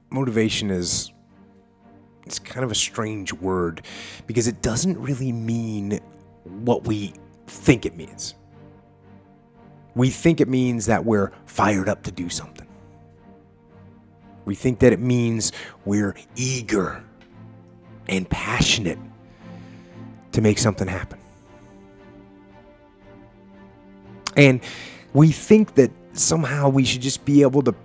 motivation it's kind of a strange word because it doesn't really mean what we think it means. We think it means that we're fired up to do something. We think that it means we're eager and passionate to make something happen. And we think that somehow we should just be able to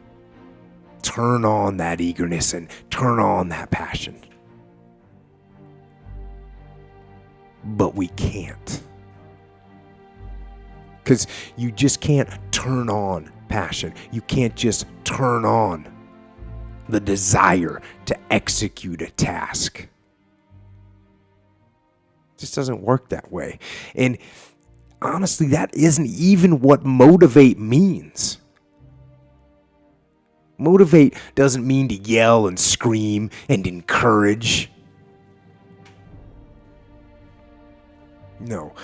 turn on that eagerness and turn on that passion. But we can't. Because you just can't turn on passion. You can't just turn on the desire to execute a task. It just doesn't work that way. And honestly, that isn't even what motivate means. Motivate doesn't mean to yell and scream and encourage. No.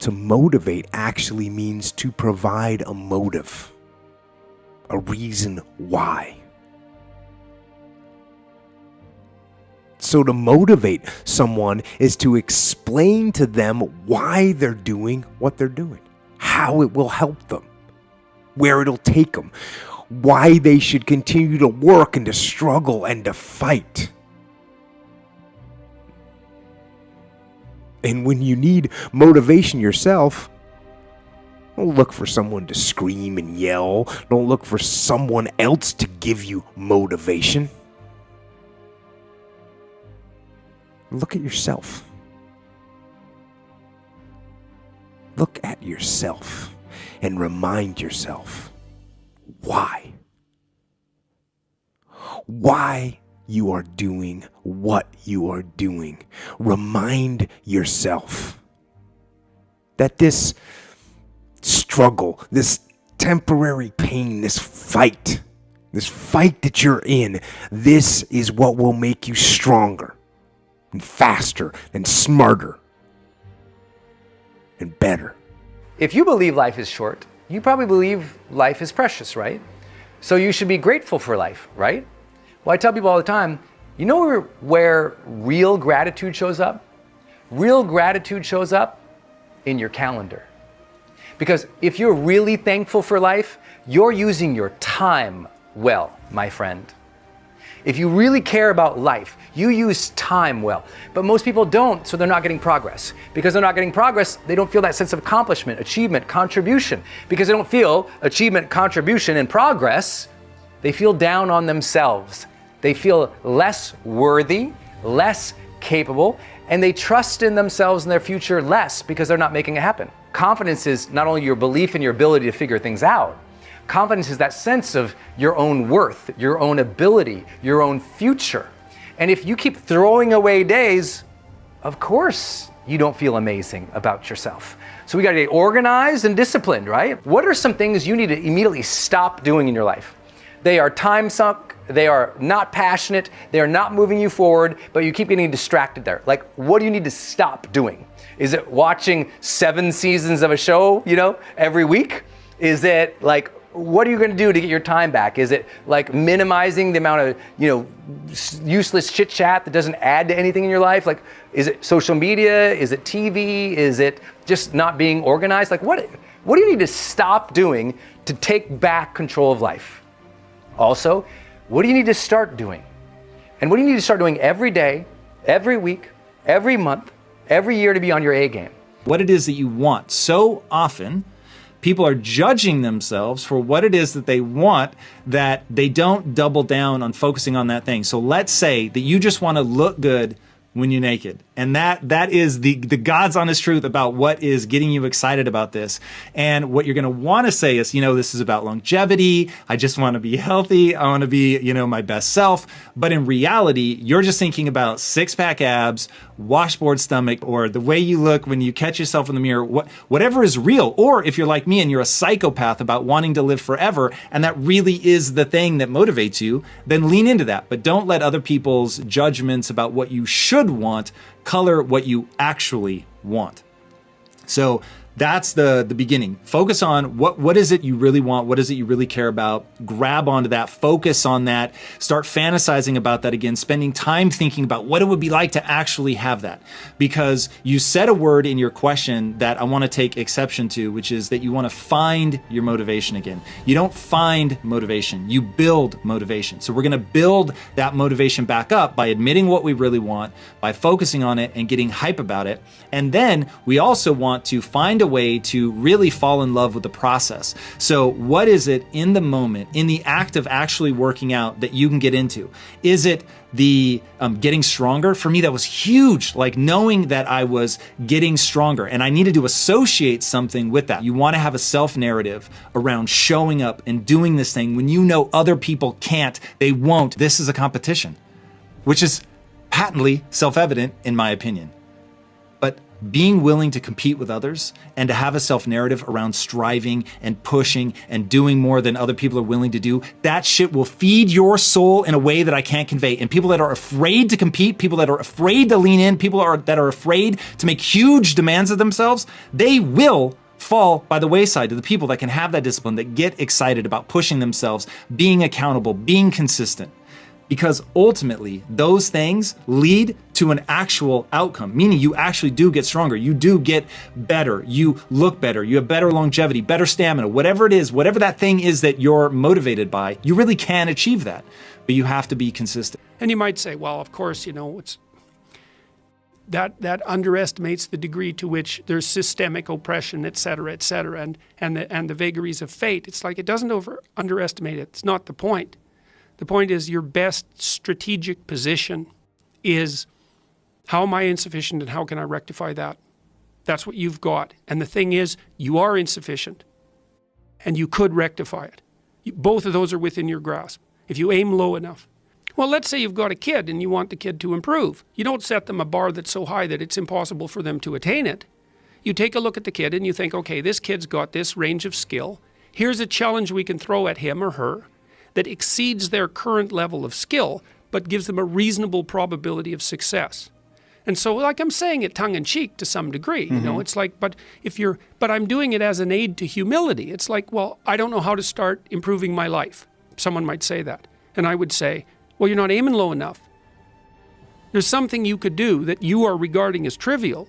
To motivate actually means to provide a motive, a reason why. So to motivate someone is to explain to them why they're doing what they're doing, how it will help them, where it'll take them, why they should continue to work and to struggle and to fight. And when you need motivation yourself, don't look for someone to scream and yell. Don't look for someone else to give you motivation. Look at yourself. Look at yourself and remind yourself why. Why you are doing what you are doing. Remind yourself that this struggle, this temporary pain, this fight that you're in, this is what will make you stronger and faster and smarter and better. If you believe life is short, you probably believe life is precious, right? So you should be grateful for life, right? Well, I tell people all the time, you know where real gratitude shows up? Real gratitude shows up in your calendar. Because if you're really thankful for life, you're using your time well, my friend. If you really care about life, you use time well. But most people don't, so they're not getting progress. Because they're not getting progress, they don't feel that sense of accomplishment, achievement, contribution. Because they don't feel achievement, contribution, and progress, they feel down on themselves. They feel less worthy, less capable, and they trust in themselves and their future less because they're not making it happen. Confidence is not only your belief in your ability to figure things out. Confidence is that sense of your own worth, your own ability, your own future. And if you keep throwing away days, of course you don't feel amazing about yourself. So we gotta get organized and disciplined, right? What are some things you need to immediately stop doing in your life? They are time sunk, they are not passionate, they are not moving you forward, but you keep getting distracted there. Like, what do you need to stop doing? Is it watching 7 seasons of a show, every week? Is it like, what are you going to do to get your time back? Is it like minimizing the amount of, useless chit chat that doesn't add to anything in your life? Like, is it social media? Is it TV? Is it just not being organized? Like, what do you need to stop doing to take back control of life? Also, what do you need to start doing? And what do you need to start doing every day, every week, every month, every year to be on your A game? What it is that you want. So often, people are judging themselves for what it is that they want, that they don't double down on focusing on that thing. So let's say that you just want to look good when you're naked. And that is the God's honest truth about what is getting you excited about this. And what you're going to want to say is, this is about longevity. I just want to be healthy. I want to be, my best self. But in reality, you're just thinking about 6-pack abs, washboard stomach, or the way you look when you catch yourself in the mirror, whatever is real. Or if you're like me and you're a psychopath about wanting to live forever, and that really is the thing that motivates you, then lean into that. But don't let other people's judgments about what you should want color what you actually want. So That's the beginning. Focus on what is it you really want? What is it you really care about? Grab onto that, focus on that, start fantasizing about that again, spending time thinking about what it would be like to actually have that. Because you said a word in your question that I want to take exception to, which is that you want to find your motivation again. You don't find motivation, you build motivation. So we're going to build that motivation back up by admitting what we really want, by focusing on it and getting hype about it. And then we also want to find a way to really fall in love with the process. So what is it in the moment, in the act of actually working out, that you can get into? Is it the getting stronger? For me, that was huge, like knowing that I was getting stronger and I needed to associate something with that. You want to have a self-narrative around showing up and doing this thing when you know other people can't, they won't. This is a competition, which is patently self-evident in my opinion. But being willing to compete with others and to have a self-narrative around striving and pushing and doing more than other people are willing to do, that shit will feed your soul in a way that I can't convey. And people that are afraid to compete, people that are afraid to lean in, that are afraid to make huge demands of themselves, they will fall by the wayside to the people that can have that discipline, that get excited about pushing themselves, being accountable, being consistent. Because ultimately, those things lead to an actual outcome, meaning you actually do get stronger, you do get better, you look better, you have better longevity, better stamina, whatever it is, whatever that thing is that you're motivated by, you really can achieve that, but you have to be consistent. And you might say, well, of course, it's that underestimates the degree to which there's systemic oppression, et cetera, and the vagaries of fate. It's like it doesn't underestimate it. It's not the point. The point is your best strategic position is, how am I insufficient and how can I rectify that? That's what you've got. And the thing is, you are insufficient and you could rectify it. Both of those are within your grasp if you aim low enough. Well, let's say you've got a kid and you want the kid to improve. You don't set them a bar that's so high that it's impossible for them to attain it. You take a look at the kid and you think, okay, this kid's got this range of skill. Here's a challenge we can throw at him or her that exceeds their current level of skill, but gives them a reasonable probability of success. And so, like I'm saying it tongue-in-cheek to some degree, it's like, but I'm doing it as an aid to humility. It's like, well, I don't know how to start improving my life. Someone might say that. And I would say, well, you're not aiming low enough. There's something you could do that you are regarding as trivial,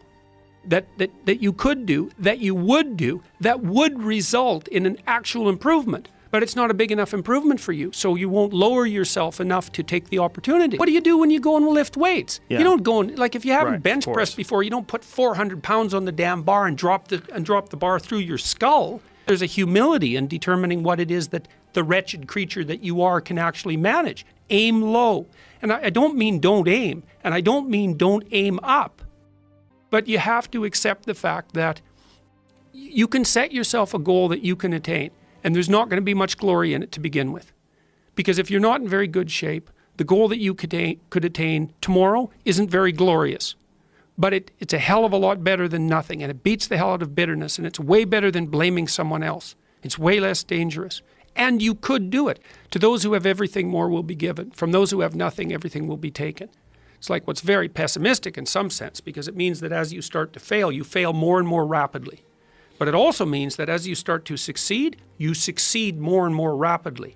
that you could do, that you would do, that would result in an actual improvement. But it's not a big enough improvement for you, so you won't lower yourself enough to take the opportunity. What do you do when you go and lift weights? Yeah. You don't go and, like if you haven't bench pressed before, you don't put 400 pounds on the damn bar and drop the bar through your skull. There's a humility in determining what it is that the wretched creature that you are can actually manage. Aim low. And I don't mean don't aim, and I don't mean don't aim up. But you have to accept the fact that you can set yourself a goal that you can attain. And there's not going to be much glory in it to begin with. Because if you're not in very good shape, the goal that you could attain tomorrow isn't very glorious. But it's a hell of a lot better than nothing, and it beats the hell out of bitterness, and it's way better than blaming someone else. It's way less dangerous. And you could do it. To those who have everything, more will be given. From those who have nothing, everything will be taken. It's like what's very pessimistic in some sense, because it means that as you start to fail, you fail more and more rapidly. But it also means that as you start to succeed, you succeed more and more rapidly.